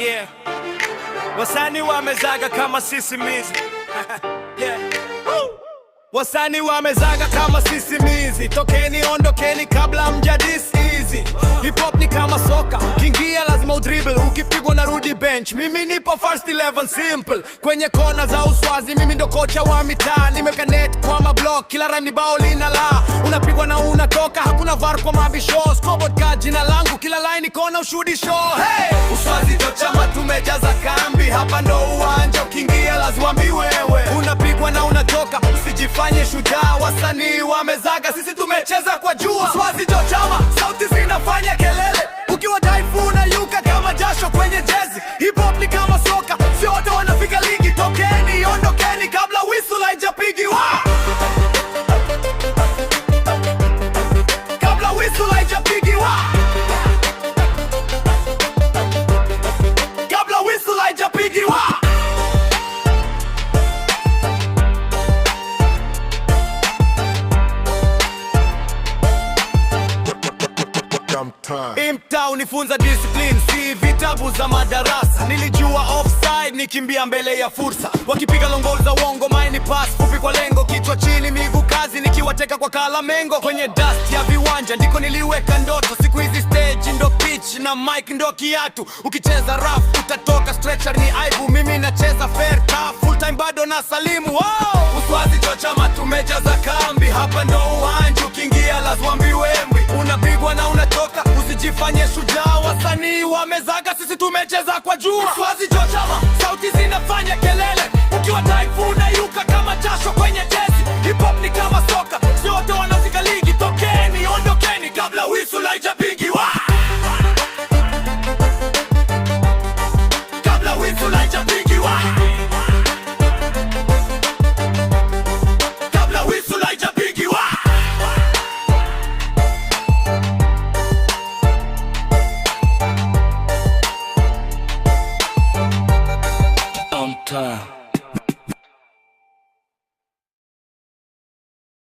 Yeah. Wasanii wamezaga kama sisimizi. Yeah. Wasanii wamezaga kama sisimizi. Tokeni ondokeni kabla mjadis easy. Hip hop ni kama soka, kingia lazima udribble, ukipigwa na rudi bench. Mimi nipo first 11 simple. Kwenye kona za uswazi mimi ndo kocha wa mitaa. Nimeka net kwa mablock, kila rhyme ni bao lina la. Unapigwa na unatoka, hakuna var kwa mabisho. Scoreboard ka jina langu, kila line kona ushudi show. Hey! Uswazi ndo chama tumejaza kambi. Hapa ndo uwanja, ukiingia lazima wewe. Unapigwa na unatoka, usijifanye shujaa. Wasanii wamezaga, sisi tumecheza kwa jua. Uswazi ndo chama, sauti zinafanya kelele. Ukiwa dhaifu unayuka kama jasho kwenye jezi. Hip hop ni kama soka, sio wote wanafika ligi. Tokeni ondokeni kabla whistle haijapigiwa. Kabla whistle haijapigiwa. Kabla whistle haijapigiwa. Imta unifunza discipline, si vitabu za madarasa. Nilijua offside nikimbia mbele ya fursa. Wakipiga longo za uongo, maini pass fupi kwa lengo. Kichwa chini miguu kazi, nikiwateka kwa kalamengo. Kwenye dust ya viwanja ndiko niliweka ndoto. Siku hizi stage ndo pitch na mic ndo kiatu. Ukicheza rough utatoka, stretcher ni aibu. Mimi nacheza fair tough, full time bado na salimu. Wow! Uswazi ndo chama tumejaza kambi. Hapa ndo uwanja, ukiingia lazima mbwembwi. Unapigwa na unatoka, usijifanye shujaa. Wasanii wamezaga, sisi tumecheza kwa jua. Uswazi ndo chama, sauti zinafanya kelele. Ukiwa dhaifu unayuka kama jasho kwenye jezi. Hip hop ni kama soka, sio wote wanafika ligi. Tokeni ondokeni kabla whistle haijapigiwa. Kabla whistle haijapigiwa. Kabla whistle haijapigiwa. On time.